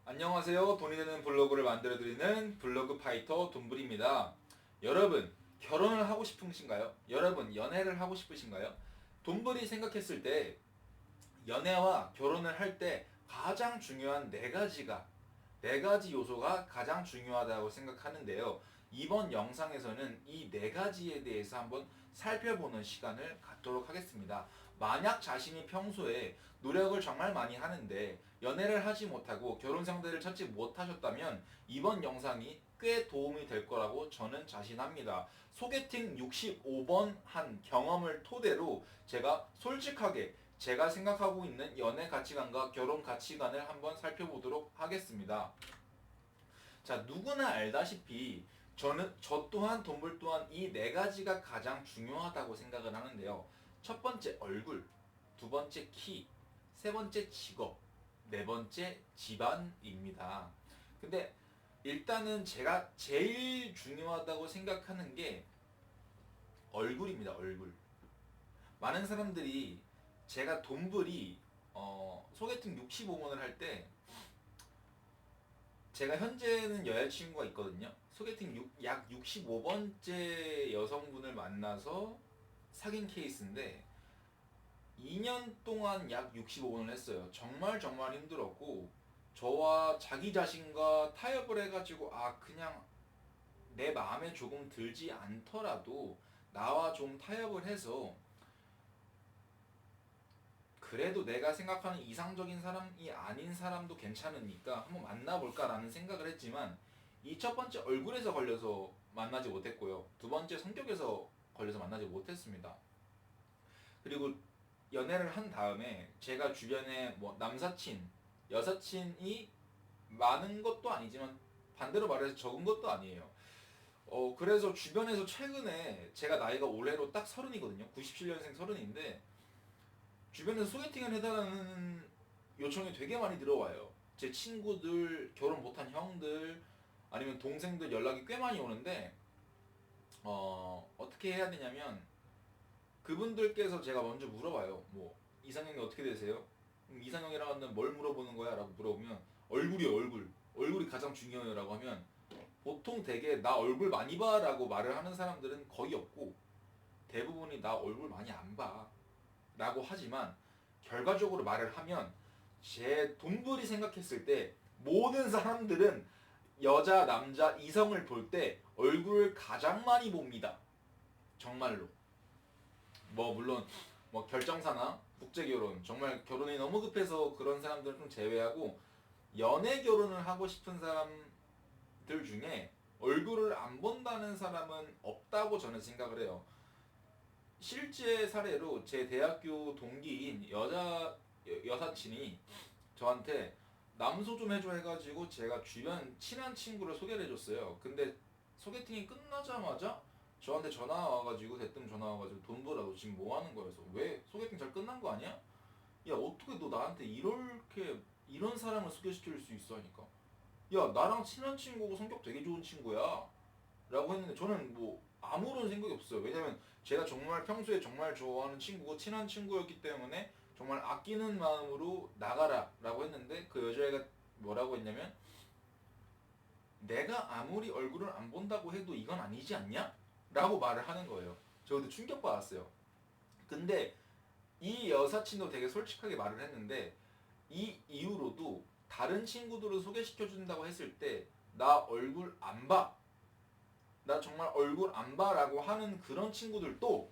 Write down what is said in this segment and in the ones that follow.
안녕하세요. 돈이 되는 블로그를 만들어드리는 블로그 파이터 돈불입니다. 여러분, 결혼을 하고 싶으신가요? 여러분, 연애를 하고 싶으신가요? 돈불이 생각했을 때 연애와 결혼을 할 때 가장 중요한 네 가지 요소가 가장 중요하다고 생각하는데요. 이번 영상에서는 이 네 가지에 대해서 한번 살펴보는 시간을 갖도록 하겠습니다. 만약 자신이 평소에 노력을 정말 많이 하는데 연애를 하지 못하고 결혼 상대를 찾지 못하셨다면 이번 영상이 꽤 도움이 될 거라고 저는 자신합니다. 소개팅 65번 한 경험을 토대로 제가 솔직하게 제가 생각하고 있는 연애 가치관과 결혼 가치관을 한번 살펴보도록 하겠습니다. 자, 누구나 알다시피 저 또한 돈벌 또한 이 네 가지가 가장 중요하다고 생각을 하는데요. 첫 번째 얼굴, 두 번째 키, 세 번째 직업, 네 번째 집안입니다. 근데 일단은 제가 제일 중요하다고 생각하는 게 얼굴입니다. 얼굴. 많은 사람들이 제가 돈벌이 소개팅 65번을 할 때 제가 현재는 여자친구가 있거든요. 소개팅 약 65번째 여성분을 만나서 사귄 케이스인데 2년 동안 약 65번을 했어요. 정말 정말 힘들었고 저와 자기 자신과 타협을 해가지고 그냥 내 마음에 조금 들지 않더라도 나와 좀 타협을 해서 그래도 내가 생각하는 이상적인 사람이 아닌 사람도 괜찮으니까 한번 만나볼까라는 생각을 했지만 이 첫 번째 얼굴에서 걸려서 만나지 못했고요. 두 번째 성격에서 걸려서 만나지 못했습니다. 그리고 연애를 한 다음에 제가 주변에 뭐 남사친, 여사친이 많은 것도 아니지만 반대로 말해서 적은 것도 아니에요. 그래서 주변에서 최근에 제가 나이가 올해로 딱 30이거든요. 97년생 30인데 주변에서 소개팅을 해달라는 요청이 되게 많이 들어와요. 제 친구들, 결혼 못한 형들, 아니면 동생들 연락이 꽤 많이 오는데, 어떻게 해야 되냐면, 그분들께서 제가 먼저 물어봐요. 뭐, 이상형이 어떻게 되세요? 이상형이라고 하면 뭘 물어보는 거야? 라고 물어보면, 얼굴이요, 얼굴. 얼굴이 가장 중요해요. 라고 하면, 보통 되게 나 얼굴 많이 봐. 라고 말을 하는 사람들은 거의 없고, 대부분이 나 얼굴 많이 안 봐. 라고 하지만 결과적으로 말을 하면 제 돈벌이 생각했을 때 모든 사람들은 여자, 남자, 이성을 볼 때 얼굴을 가장 많이 봅니다. 정말로. 뭐 물론 뭐 결정사나 국제결혼 정말 결혼이 너무 급해서 그런 사람들은 좀 제외하고 연애 결혼을 하고 싶은 사람들 중에 얼굴을 안 본다는 사람은 없다고 저는 생각을 해요. 실제 사례로 제 대학교 동기인 여사친이 저한테 남소 좀 해줘 해가지고 제가 주변 친한 친구를 소개를 해줬어요. 근데 소개팅이 끝나자마자 저한테 전화 와가지고 대뜸 전화 와가지고 돈 벌어 너 지금 뭐 하는 거야? 그래서 왜 소개팅 잘 끝난 거 아니야? 야 어떻게 너 나한테 이렇게 이런 사람을 소개시킬 수 있어 하니까 야 나랑 친한 친구고 성격 되게 좋은 친구야 라고 했는데 저는 뭐 아무런 생각이 없어요. 왜냐면 제가 정말 평소에 정말 좋아하는 친구고 친한 친구였기 때문에 정말 아끼는 마음으로 나가라 라고 했는데 그 여자애가 뭐라고 했냐면 내가 아무리 얼굴을 안 본다고 해도 이건 아니지 않냐? 라고 말을 하는 거예요. 저도 충격받았어요. 근데 이 여사친도 되게 솔직하게 말을 했는데 이 이후로도 다른 친구들을 소개시켜준다고 했을 때 나 얼굴 안 봐. 나 정말 얼굴 안 봐라고 하는 그런 친구들도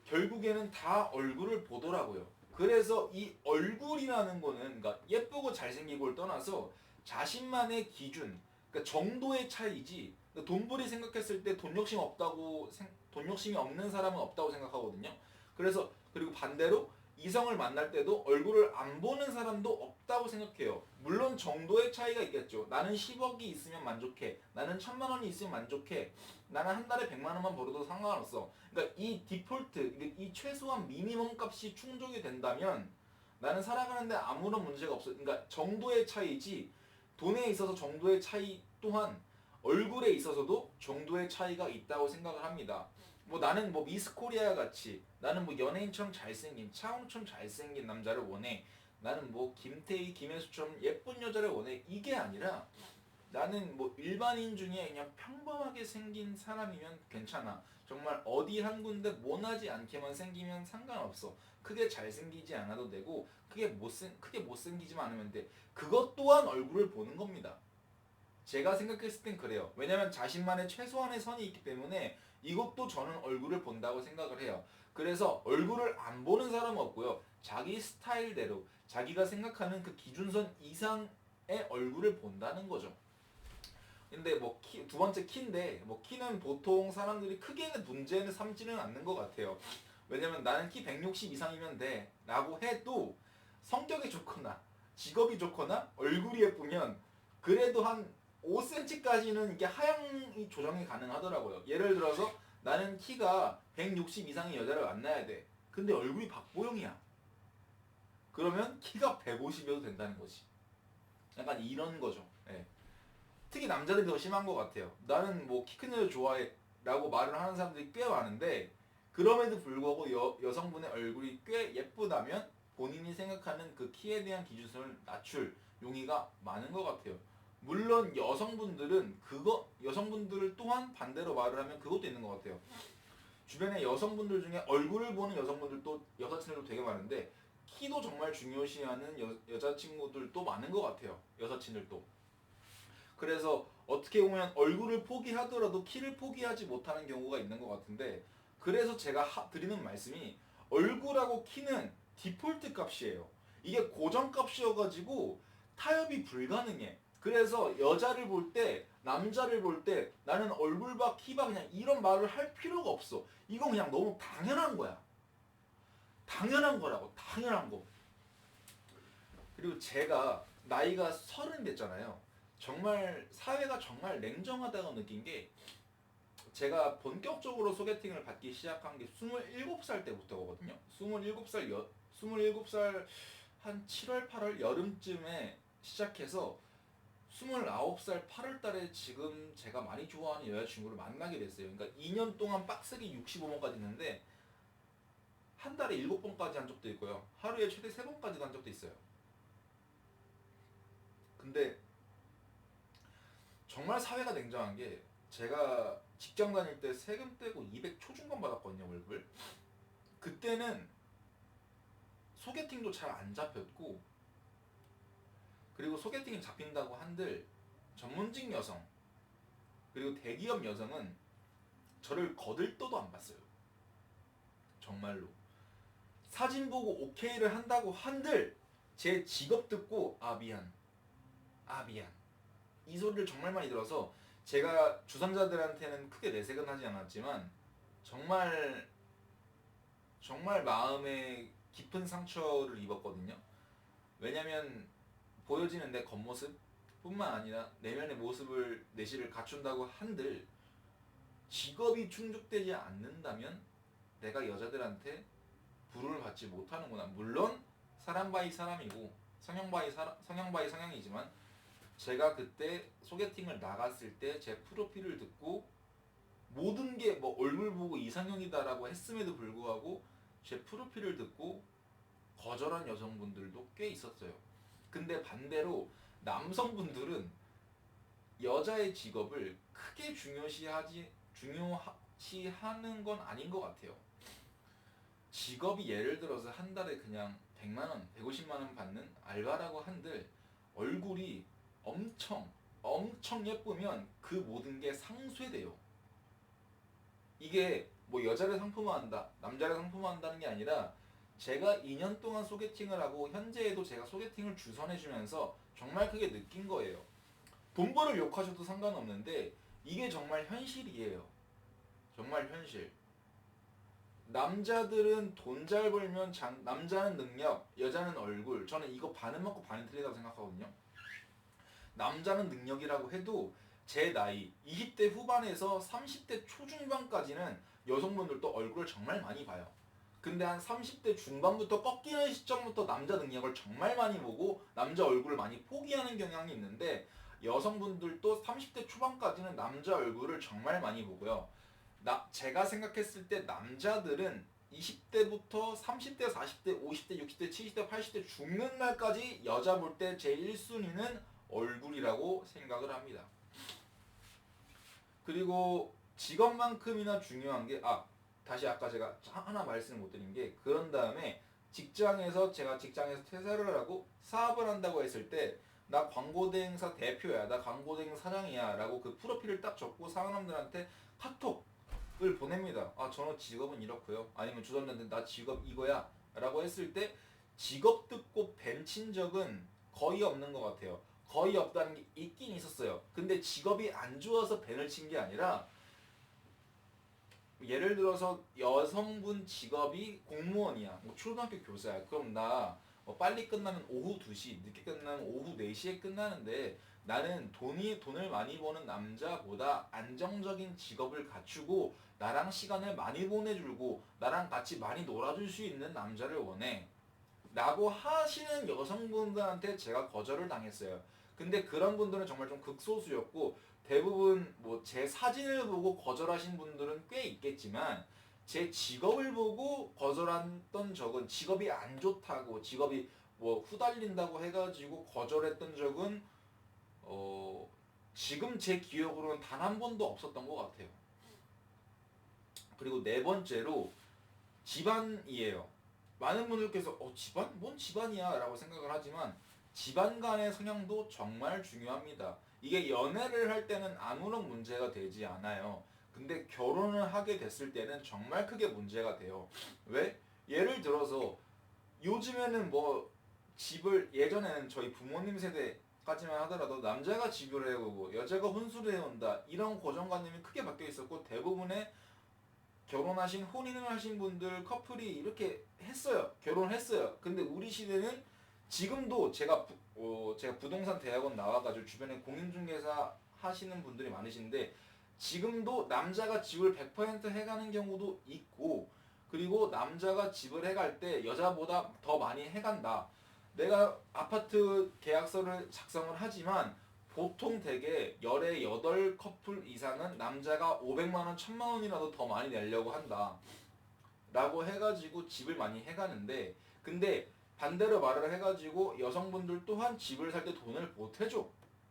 결국에는 다 얼굴을 보더라고요. 그래서 이 얼굴이라는 거는 그러니까 예쁘고 잘생기고를 떠나서 자신만의 기준, 그러니까 정도의 차이지. 그러니까 돈벌이 생각했을 때 돈 욕심이 없는 사람은 없다고 생각하거든요. 그래서 그리고 반대로 이성을 만날 때도 얼굴을 안 보는 사람도 없다고 생각해요. 물론 정도의 차이가 있겠죠. 나는 10억이 있으면 만족해. 나는 1000만 원이 있으면 만족해. 나는 한 달에 100만 원만 벌어도 상관없어. 그러니까 이 디폴트, 이 최소한 미니멈 값이 충족이 된다면 나는 살아가는데 아무런 문제가 없어. 그러니까 정도의 차이지 돈에 있어서 정도의 차이 또한 얼굴에 있어서도 정도의 차이가 있다고 생각을 합니다. 뭐 나는 뭐 미스 코리아 같이 나는 뭐 연예인처럼 잘생긴 차은우처럼 잘생긴 남자를 원해. 나는 뭐 김태희, 김혜수처럼 예쁜 여자를 원해 이게 아니라 나는 뭐 일반인 중에 그냥 평범하게 생긴 사람이면 괜찮아. 정말 어디 한 군데 모나지 않게만 생기면 상관없어. 크게 잘생기지 않아도 되고 크게 못생기지만 않으면 돼. 그것 또한 얼굴을 보는 겁니다. 제가 생각했을 땐 그래요. 왜냐면 자신만의 최소한의 선이 있기 때문에 이것도 저는 얼굴을 본다고 생각을 해요. 그래서 얼굴을 안 보는 사람은 없고요. 자기 스타일대로 자기가 생각하는 그 기준선 이상의 얼굴을 본다는 거죠. 근데 뭐 두 번째 키인데 뭐 키는 보통 사람들이 크게는 문제는 삼지는 않는 것 같아요. 왜냐면 나는 키 160 이상이면 돼 라고 해도 성격이 좋거나 직업이 좋거나 얼굴이 예쁘면 그래도 한 5cm까지는 이게 하향이 조정이 가능하더라고요. 예를 들어서 나는 키가 160 이상의 여자를 만나야 돼. 근데 얼굴이 박보영이야. 그러면 키가 150이어도 된다는 거지. 약간 이런 거죠. 예. 특히 남자들이 더 심한 것 같아요. 나는 뭐 키 큰 여자 좋아해 라고 말을 하는 사람들이 꽤 많은데 그럼에도 불구하고 여성분의 얼굴이 꽤 예쁘다면 본인이 생각하는 그 키에 대한 기준선을 낮출 용의가 많은 것 같아요. 물론 여성분들을 또한 반대로 말을 하면 그것도 있는 것 같아요. 주변에 여성분들 중에 얼굴을 보는 여성분들도 여사친들도 되게 많은데 키도 정말 중요시하는 여자친구들도 많은 것 같아요. 여사친들도. 그래서 어떻게 보면 얼굴을 포기하더라도 키를 포기하지 못하는 경우가 있는 것 같은데 그래서 제가 드리는 말씀이 얼굴하고 키는 디폴트 값이에요. 이게 고정 값이어가지고 타협이 불가능해. 그래서 여자를 볼 때, 남자를 볼 때 나는 얼굴 봐, 키 봐 그냥 이런 말을 할 필요가 없어. 이건 그냥 너무 당연한 거야. 당연한 거라고. 당연한 거. 그리고 제가 나이가 30 됐잖아요. 정말 사회가 정말 냉정하다고 느낀 게 제가 본격적으로 소개팅을 받기 시작한 게 27살 때부터거든요. 27살 한 7월, 8월 여름쯤에 시작해서 29살 8월 달에 지금 제가 많이 좋아하는 여자친구를 만나게 됐어요. 그러니까 2년 동안 빡세게 65번까지 했는데 한 달에 7번까지 한 적도 있고요. 하루에 최대 3번까지도 한 적도 있어요. 근데 정말 사회가 냉정한 게 제가 직장 다닐 때 세금 떼고 200 초중반 받았거든요, 월급을. 그때는 소개팅도 잘 안 잡혔고 그리고 소개팅이 잡힌다고 한들 전문직 여성 그리고 대기업 여성은 저를 거들떠도 안 봤어요. 정말로. 사진 보고 오케이를 한다고 한들 제 직업 듣고 아 미안 이 소리를 정말 많이 들어서 제가 주선자들한테는 크게 내색은 하지 않았지만 정말 마음에 깊은 상처를 입었거든요. 왜냐면 보여지는 내 겉모습 뿐만 아니라 내면의 내실을 갖춘다고 한들 직업이 충족되지 않는다면 내가 여자들한테 부름을 받지 못하는구나. 물론 사람 바이 사람이고 성형 바이 성형이지만 제가 그때 소개팅을 나갔을 때 제 프로필을 듣고 모든 게 뭐 얼굴 보고 이상형이다라고 했음에도 불구하고 제 프로필을 듣고 거절한 여성분들도 꽤 있었어요. 근데 반대로 남성분들은 여자의 직업을 크게 중요시하는 건 아닌 것 같아요. 직업이 예를 들어서 한 달에 그냥 100만 원, 150만 원 받는 알바라고 한들 얼굴이 엄청 예쁘면 그 모든 게 상쇄돼요. 이게 뭐 여자를 상품화한다, 남자를 상품화한다는 게 아니라 제가 2년 동안 소개팅을 하고 현재에도 제가 소개팅을 주선해주면서 정말 크게 느낀 거예요. 돈벌을 욕하셔도 상관없는데 이게 정말 현실이에요. 정말 현실. 남자들은 돈 잘 벌면 남자는 능력, 여자는 얼굴. 저는 이거 반은 맞고 반은 틀리다고 생각하거든요. 남자는 능력이라고 해도 제 나이 20대 후반에서 30대 초중반까지는 여성분들도 얼굴을 정말 많이 봐요. 근데 한 30대 중반부터 꺾이는 시점부터 남자 능력을 정말 많이 보고 남자 얼굴을 많이 포기하는 경향이 있는데 여성분들도 30대 초반까지는 남자 얼굴을 정말 많이 보고요. 제가 생각했을 때 남자들은 20대부터 30대, 40대, 50대, 60대, 70대, 80대 죽는 날까지 여자 볼 때 제 1순위는 얼굴이라고 생각을 합니다. 그리고 직업만큼이나 중요한 게 다시 아까 제가 하나 말씀을 못 드린 게 그런 다음에 제가 직장에서 퇴사를 하고 사업을 한다고 했을 때 나 광고대행사 대표야, 나 광고대행 사장이야 라고 그 프로필을 딱 적고 사람들한테 카톡을 보냅니다. 저는 직업은 이렇고요. 아니면 주선자한테 나 직업 이거야 라고 했을 때 직업 듣고 벤친 적은 거의 없는 것 같아요. 거의 없다는 게 있긴 있었어요. 근데 직업이 안 좋아서 벤을 친 게 아니라 예를 들어서 여성분 직업이 공무원이야. 뭐 초등학교 교사야. 그럼 나 빨리 끝나면 오후 2시, 늦게 끝나면 오후 4시에 끝나는데 나는 돈을 많이 버는 남자보다 안정적인 직업을 갖추고 나랑 시간을 많이 보내주고 나랑 같이 많이 놀아줄 수 있는 남자를 원해. 라고 하시는 여성분들한테 제가 거절을 당했어요. 근데 그런 분들은 정말 좀 극소수였고 대부분 뭐 제 사진을 보고 거절하신 분들은 꽤 있겠지만 제 직업을 보고 거절했던 적은 직업이 안 좋다고 직업이 뭐 후달린다고 해가지고 거절했던 적은 지금 제 기억으로는 단 한 번도 없었던 것 같아요. 그리고 네 번째로 집안이에요. 많은 분들께서 집안? 뭔 집안이야? 라고 생각을 하지만 집안 간의 성향도 정말 중요합니다. 이게 연애를 할 때는 아무런 문제가 되지 않아요. 근데 결혼을 하게 됐을 때는 정말 크게 문제가 돼요. 왜? 예를 들어서 요즘에는 뭐 집을 예전에는 저희 부모님 세대까지만 하더라도 남자가 집을 해오고 여자가 혼수를 해온다 이런 고정관념이 크게 바뀌어 있었고 대부분의 결혼하신 혼인을 하신 분들 커플이 이렇게 했어요. 결혼했어요. 근데 우리 시대는 지금도 제가 부동산 대학원 나와가지고 주변에 공인중개사 하시는 분들이 많으신데 지금도 남자가 집을 100% 해가는 경우도 있고 그리고 남자가 집을 해갈 때 여자보다 더 많이 해간다. 내가 아파트 계약서를 작성을 하지만 보통 대개 열의 8커플 이상은 남자가 500만원, 1000만원이라도 더 많이 내려고 한다. 라고 해가지고 집을 많이 해가는데 근데 반대로 말을 해가지고 여성분들 또한 집을 살 때 돈을 보태줘.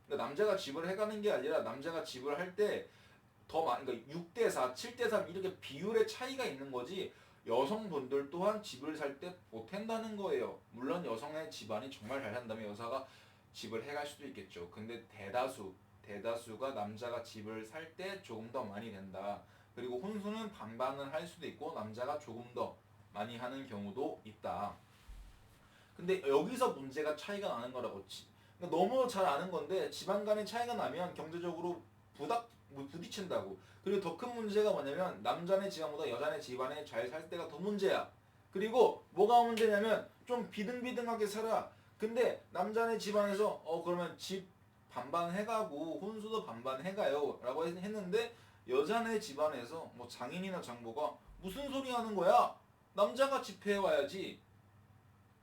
그러니까 남자가 집을 해가는 게 아니라 남자가 집을 할 때 더 많이 그러니까 6대4, 7대3 이렇게 비율의 차이가 있는 거지 여성분들 또한 집을 살 때 보탠다는 거예요. 물론 여성의 집안이 정말 잘 산다면 여자가 집을 해갈 수도 있겠죠. 근데 대다수가 남자가 집을 살 때 조금 더 많이 낸다. 그리고 혼수는 반반을 할 수도 있고 남자가 조금 더 많이 하는 경우도 있다. 근데 여기서 문제가 차이가 나는 거라고 그러니까 너무 잘 아는 건데 집안 간의 차이가 나면 경제적으로 부딪힌다고. 그리고 더 큰 문제가 뭐냐면 남자네 집안보다 여자네 집안에 잘 살 때가 더 문제야. 그리고 뭐가 문제냐면 좀 비등비등하게 살아. 근데 남자네 집안에서 그러면 집 반반 해가고 혼수도 반반 해가요 라고 했는데 여자네 집안에서 뭐 장인이나 장모가 무슨 소리 하는 거야? 남자가 집해와야지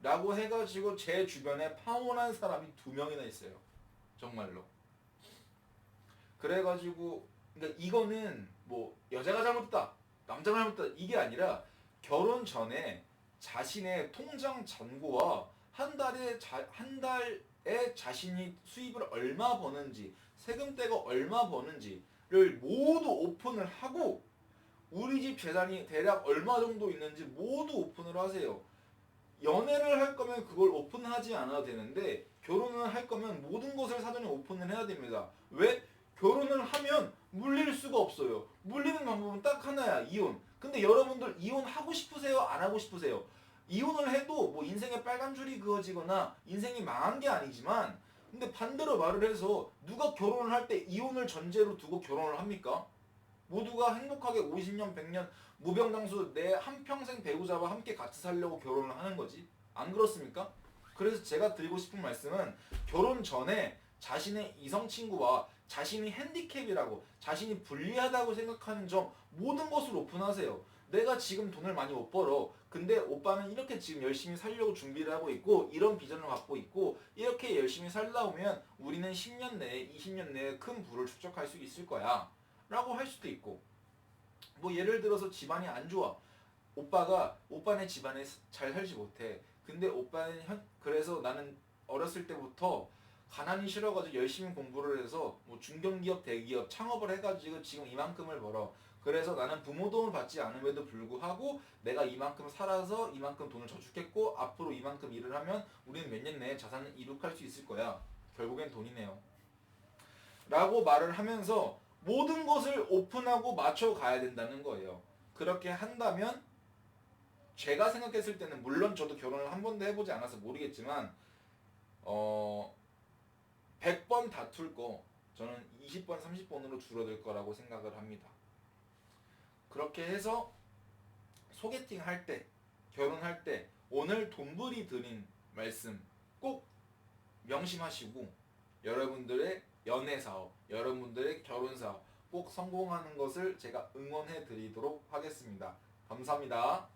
라고 해가지고 제 주변에 파혼한 사람이 2명이나 있어요. 정말로. 그래가지고 그러니까 이거는 뭐 여자가 잘못했다 남자가 잘못했다 이게 아니라 결혼 전에 자신의 통장 잔고와 한 달에 자신이 수입을 얼마 버는지 세금떼가 얼마 버는지를 모두 오픈을 하고 우리 집 재산이 대략 얼마 정도 있는지 모두 오픈을 하세요. 연애를 할 거면 그걸 오픈하지 않아도 되는데 결혼을 할 거면 모든 것을 사전에 오픈을 해야 됩니다. 왜? 결혼을 하면 물릴 수가 없어요. 물리는 방법은 딱 하나야. 이혼. 근데 여러분들 이혼하고 싶으세요? 안 하고 싶으세요? 이혼을 해도 뭐 인생에 빨간 줄이 그어지거나 인생이 망한 게 아니지만 근데 반대로 말을 해서 누가 결혼을 할 때 이혼을 전제로 두고 결혼을 합니까? 모두가 행복하게 50년, 100년 무병장수 내 한평생 배우자와 함께 같이 살려고 결혼을 하는 거지. 안 그렇습니까? 그래서 제가 드리고 싶은 말씀은 결혼 전에 자신의 이성 친구와 자신이 핸디캡이라고 자신이 불리하다고 생각하는 점 모든 것을 오픈하세요. 내가 지금 돈을 많이 못 벌어. 근데 오빠는 이렇게 지금 열심히 살려고 준비를 하고 있고 이런 비전을 갖고 있고 이렇게 열심히 살다 보면 우리는 10년 내에 20년 내에 큰 부를 축적할 수 있을 거야. 라고 할 수도 있고 뭐 예를 들어서 집안이 안 좋아. 오빠네 집안에 잘 살지 못해. 근데 오빠는 그래서 나는 어렸을 때부터 가난이 싫어가지고 열심히 공부를 해서 뭐 중견기업, 대기업 창업을 해가지고 지금 이만큼을 벌어. 그래서 나는 부모 도움을 받지 않음에도 불구하고 내가 이만큼 살아서 이만큼 돈을 저축했고 앞으로 이만큼 일을 하면 우리는 몇 년 내에 자산을 이룩할 수 있을 거야. 결국엔 돈이네요. 라고 말을 하면서 모든 것을 오픈하고 맞춰 가야 된다는 거예요. 그렇게 한다면 제가 생각했을 때는 물론 저도 결혼을 한 번도 해보지 않아서 모르겠지만 100번 다툴 거 저는 20번, 30번으로 줄어들 거라고 생각을 합니다. 그렇게 해서 소개팅 할 때, 결혼할 때 오늘 돈벌이 드린 말씀 꼭 명심하시고 여러분들의 연애 사업, 여러분들의 결혼 사업 꼭 성공하는 것을 제가 응원해 드리도록 하겠습니다. 감사합니다.